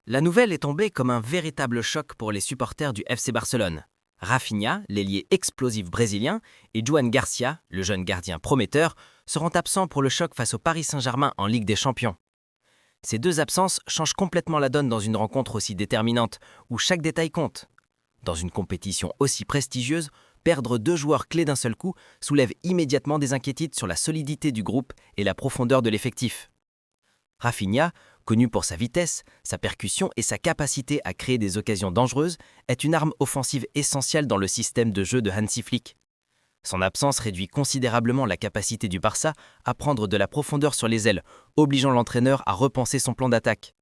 La nouvelle est tombée comme un véritable choc pour les supporters du FC Barcelone. Rafinha, l'ailier explosif brésilien, et Juan Garcia, le jeune gardien prometteur, seront absents pour le choc face au Paris Saint-Germain en Ligue des Champions. Ces deux absences changent complètement la donne dans une rencontre aussi déterminante, où chaque détail compte. Dans une compétition aussi prestigieuse, perdre deux joueurs clés d'un seul coup soulève immédiatement des inquiétudes sur la solidité du groupe et la profondeur de l'effectif. Rafinha, connu pour sa vitesse, sa percussion et sa capacité à créer des occasions dangereuses, est une arme offensive essentielle dans le système de jeu de Hansi Flick. Son absence réduit considérablement la capacité du Barça à prendre de la profondeur sur les ailes, obligeant l'entraîneur à repenser son plan d'attaque.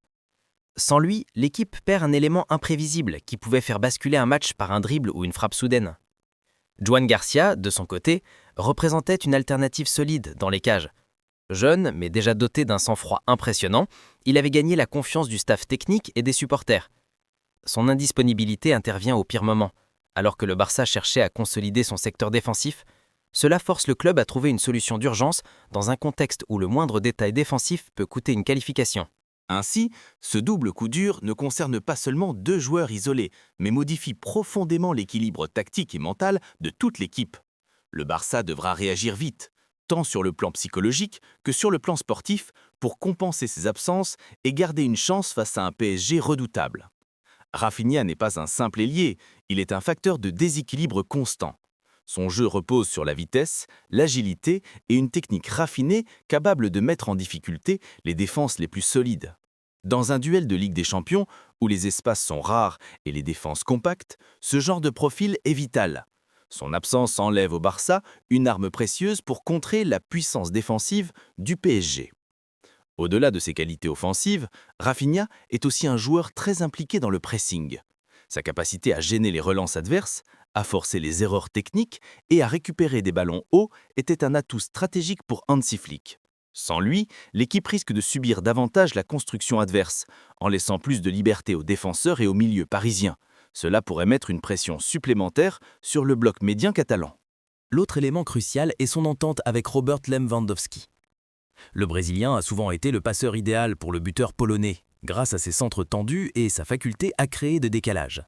Sans lui, l'équipe perd un élément imprévisible qui pouvait faire basculer un match par un dribble ou une frappe soudaine. Juan Garcia, de son côté, représentait une alternative solide dans les cages. Jeune, mais déjà doté d'un sang-froid impressionnant, il avait gagné la confiance du staff technique et des supporters. Son indisponibilité intervient au pire moment. Alors que le Barça cherchait à consolider son secteur défensif, cela force le club à trouver une solution d'urgence dans un contexte où le moindre détail défensif peut coûter une qualification. Ainsi, ce double coup dur ne concerne pas seulement deux joueurs isolés, mais modifie profondément l'équilibre tactique et mental de toute l'équipe. Le Barça devra réagir vite, tant sur le plan psychologique que sur le plan sportif, pour compenser ses absences et garder une chance face à un PSG redoutable. Rafinha n'est pas un simple ailier, il est un facteur de déséquilibre constant. Son jeu repose sur la vitesse, l'agilité et une technique raffinée capable de mettre en difficulté les défenses les plus solides. Dans un duel de Ligue des Champions, où les espaces sont rares et les défenses compactes, ce genre de profil est vital. Son absence enlève au Barça une arme précieuse pour contrer la puissance défensive du PSG. Au-delà de ses qualités offensives, Rafinha est aussi un joueur très impliqué dans le pressing. Sa capacité à gêner les relances adverses, à forcer les erreurs techniques et à récupérer des ballons hauts était un atout stratégique pour Hansi Flick. Sans lui, l'équipe risque de subir davantage la construction adverse, en laissant plus de liberté aux défenseurs et au milieu parisien. Cela pourrait mettre une pression supplémentaire sur le bloc médian catalan. L'autre élément crucial est son entente avec Robert Lewandowski. Le Brésilien a souvent été le passeur idéal pour le buteur polonais, grâce à ses centres tendus et sa faculté à créer de décalage.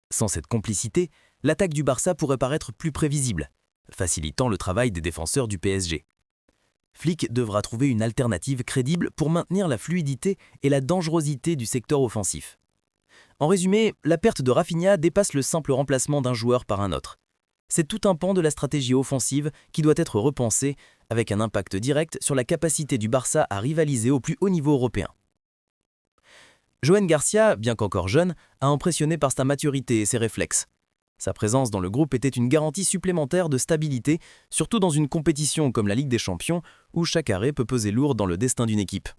Sans cette complicité, l'attaque du Barça pourrait paraître plus prévisible, facilitant le travail des défenseurs du PSG. Flick devra trouver une alternative crédible pour maintenir la fluidité et la dangerosité du secteur offensif. En résumé, la perte de Rafinha dépasse le simple remplacement d'un joueur par un autre. C'est tout un pan de la stratégie offensive qui doit être repensé, avec un impact direct sur la capacité du Barça à rivaliser au plus haut niveau européen. Juan Garcia, bien qu'encore jeune, a impressionné par sa maturité et ses réflexes. Sa présence dans le groupe était une garantie supplémentaire de stabilité, surtout dans une compétition comme la Ligue des Champions, où chaque arrêt peut peser lourd dans le destin d'une équipe.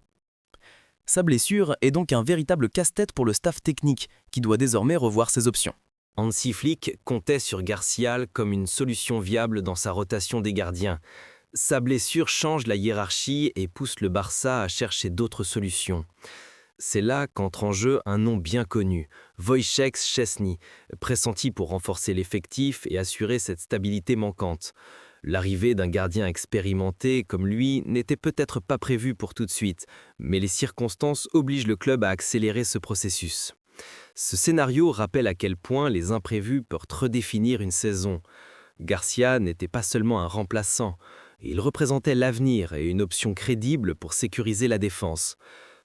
Sa blessure est donc un véritable casse-tête pour le staff technique, qui doit désormais revoir ses options. Hansi Flick comptait sur Garcia comme une solution viable dans sa rotation des gardiens. Sa blessure change la hiérarchie et pousse le Barça à chercher d'autres solutions. C'est là qu'entre en jeu un nom bien connu, Wojciech Szczęsny, pressenti pour renforcer l'effectif et assurer cette stabilité manquante. L'arrivée d'un gardien expérimenté comme lui n'était peut-être pas prévue pour tout de suite, mais les circonstances obligent le club à accélérer ce processus. Ce scénario rappelle à quel point les imprévus peuvent redéfinir une saison. Garcia n'était pas seulement un remplaçant, il représentait l'avenir et une option crédible pour sécuriser la défense.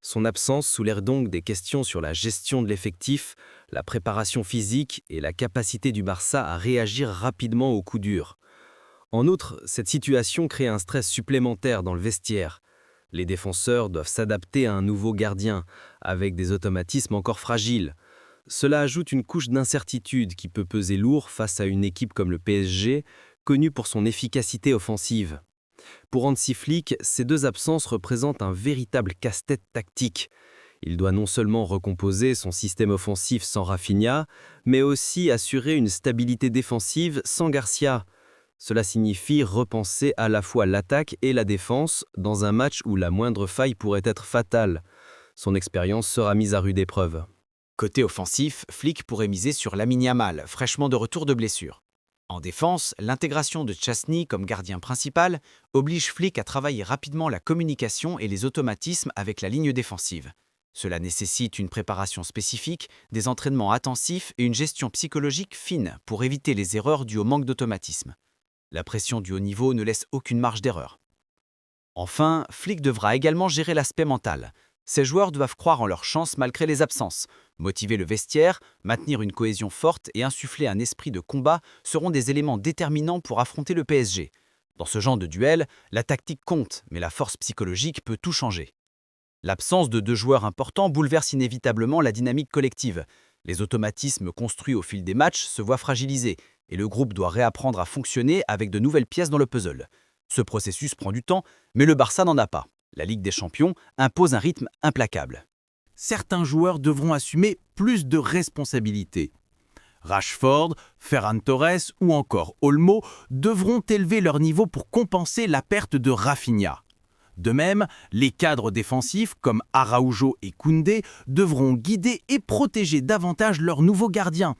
Son absence soulève donc des questions sur la gestion de l'effectif, la préparation physique et la capacité du Barça à réagir rapidement aux coups durs. En outre, cette situation crée un stress supplémentaire dans le vestiaire. Les défenseurs doivent s'adapter à un nouveau gardien, avec des automatismes encore fragiles. Cela ajoute une couche d'incertitude qui peut peser lourd face à une équipe comme le PSG, connue pour son efficacité offensive. Pour Hansi Flick, ces deux absences représentent un véritable casse-tête tactique. Il doit non seulement recomposer son système offensif sans Rafinha, mais aussi assurer une stabilité défensive sans Garcia. Cela signifie repenser à la fois l'attaque et la défense dans un match où la moindre faille pourrait être fatale. Son expérience sera mise à rude épreuve. Côté offensif, Flick pourrait miser sur Lamine Yamal, fraîchement de retour de blessure. En défense, l'intégration de Szczęsny comme gardien principal oblige Flick à travailler rapidement la communication et les automatismes avec la ligne défensive. Cela nécessite une préparation spécifique, des entraînements intensifs et une gestion psychologique fine pour éviter les erreurs dues au manque d'automatisme. La pression du haut niveau ne laisse aucune marge d'erreur. Enfin, Flick devra également gérer l'aspect mental. Ces joueurs doivent croire en leur chance malgré les absences. Motiver le vestiaire, maintenir une cohésion forte et insuffler un esprit de combat seront des éléments déterminants pour affronter le PSG. Dans ce genre de duel, la tactique compte, mais la force psychologique peut tout changer. L'absence de 2 joueurs importants bouleverse inévitablement la dynamique collective. Les automatismes construits au fil des matchs se voient fragilisés et le groupe doit réapprendre à fonctionner avec de nouvelles pièces dans le puzzle. Ce processus prend du temps, mais le Barça n'en a pas. La Ligue des Champions impose un rythme implacable. Certains joueurs devront assumer plus de responsabilités. Rashford, Ferran Torres ou encore Olmo devront élever leur niveau pour compenser la perte de Rafinha. De même, les cadres défensifs comme Araujo et Koundé devront guider et protéger davantage leurs nouveaux gardiens.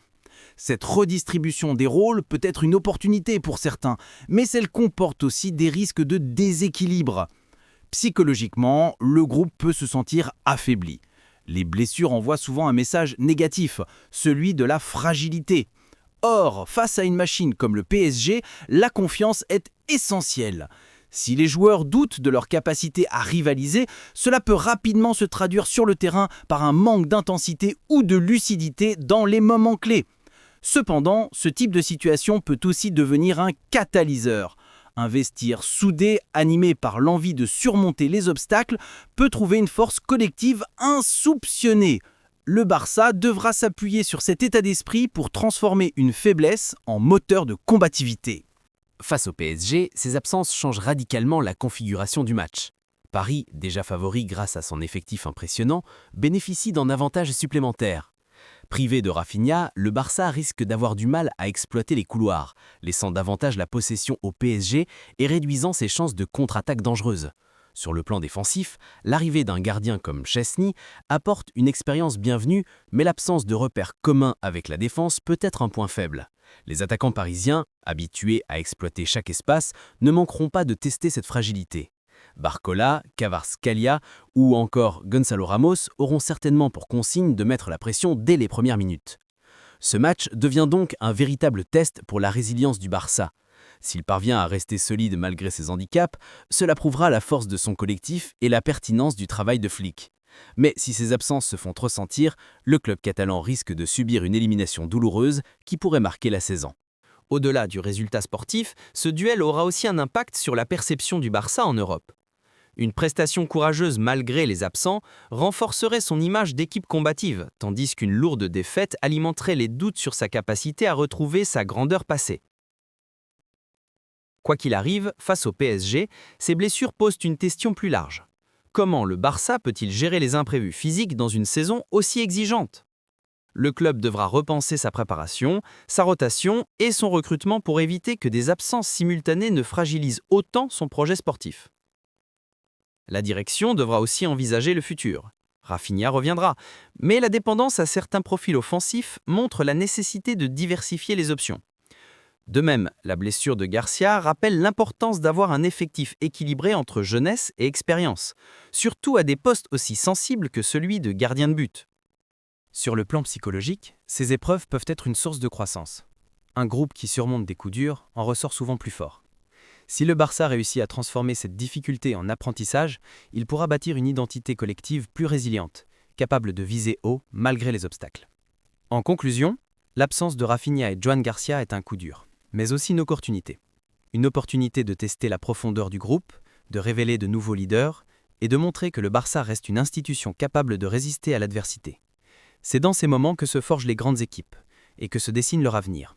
Cette redistribution des rôles peut être une opportunité pour certains, mais elle comporte aussi des risques de déséquilibre. Psychologiquement, le groupe peut se sentir affaibli. Les blessures envoient souvent un message négatif, celui de la fragilité. Or, face à une machine comme le PSG, la confiance est essentielle. Si les joueurs doutent de leur capacité à rivaliser, cela peut rapidement se traduire sur le terrain par un manque d'intensité ou de lucidité dans les moments clés. Cependant, ce type de situation peut aussi devenir un catalyseur. Un vestiaire soudé, animé par l'envie de surmonter les obstacles, peut trouver une force collective insoupçonnée. Le Barça devra s'appuyer sur cet état d'esprit pour transformer une faiblesse en moteur de combativité. Face au PSG, ces absences changent radicalement la configuration du match. Paris, déjà favori grâce à son effectif impressionnant, bénéficie d'un avantage supplémentaire. Privé de Rafinha, le Barça risque d'avoir du mal à exploiter les couloirs, laissant davantage la possession au PSG et réduisant ses chances de contre-attaque dangereuse. Sur le plan défensif, l'arrivée d'un gardien comme Szczęsny apporte une expérience bienvenue, mais l'absence de repères communs avec la défense peut être un point faible. Les attaquants parisiens, habitués à exploiter chaque espace, ne manqueront pas de tester cette fragilité. Barcola, Kvaratskhelia ou encore Gonzalo Ramos auront certainement pour consigne de mettre la pression dès les premières minutes. Ce match devient donc un véritable test pour la résilience du Barça. S'il parvient à rester solide malgré ses handicaps, cela prouvera la force de son collectif et la pertinence du travail de Flick. Mais si ces absences se font ressentir, le club catalan risque de subir une élimination douloureuse qui pourrait marquer la saison. Au-delà du résultat sportif, ce duel aura aussi un impact sur la perception du Barça en Europe. Une prestation courageuse malgré les absents renforcerait son image d'équipe combative, tandis qu'une lourde défaite alimenterait les doutes sur sa capacité à retrouver sa grandeur passée. Quoi qu'il arrive, face au PSG, ces blessures posent une question plus large. Comment le Barça peut-il gérer les imprévus physiques dans une saison aussi exigeante ? Le club devra repenser sa préparation, sa rotation et son recrutement pour éviter que des absences simultanées ne fragilisent autant son projet sportif. La direction devra aussi envisager le futur. Rafinha reviendra, mais la dépendance à certains profils offensifs montre la nécessité de diversifier les options. De même, la blessure de Garcia rappelle l'importance d'avoir un effectif équilibré entre jeunesse et expérience, surtout à des postes aussi sensibles que celui de gardien de but. Sur le plan psychologique, ces épreuves peuvent être une source de croissance. Un groupe qui surmonte des coups durs en ressort souvent plus fort. Si le Barça réussit à transformer cette difficulté en apprentissage, il pourra bâtir une identité collective plus résiliente, capable de viser haut malgré les obstacles. En conclusion, l'absence de Rafinha et Joan Garcia est un coup dur, mais aussi une opportunité. Une opportunité de tester la profondeur du groupe, de révéler de nouveaux leaders et de montrer que le Barça reste une institution capable de résister à l'adversité. C'est dans ces moments que se forgent les grandes équipes et que se dessine leur avenir.